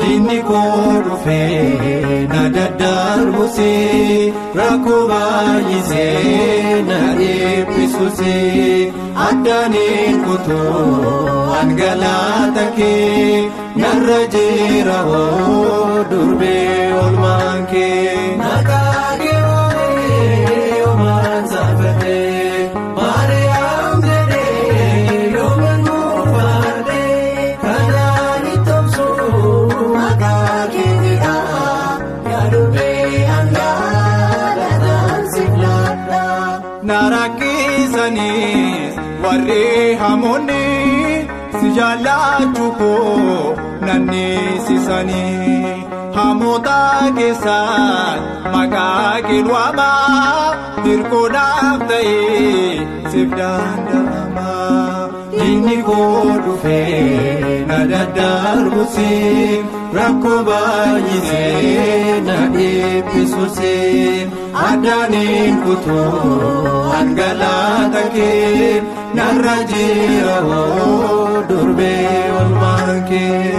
Inni koo dhufee na daddarbuusee rakkoo baay'isee na eebbisuusee addaaniin kutoo angalaata kee narra jira hoo durbee oolmaan kee. Maqaa kee waa'ee yoomaan saafatee Maariyaam jedhee yooman muufadhee kanaan ittoomsuu maqaa kee jedhaa yaa durbee angalataan si filadha. Na rakkisanis warri hamoonni si jaallachuu koo nanneessisanii hamoota keessatti maqaa kee waamaa hirkoodhaaf ta'ee siif danda'ama. Inni koo dhufee na daddarbuusee rakkoo baay'isee na eebbisuusee addaaniin kutoo angalaata kee narra jira hoo durbee oolmaan kee.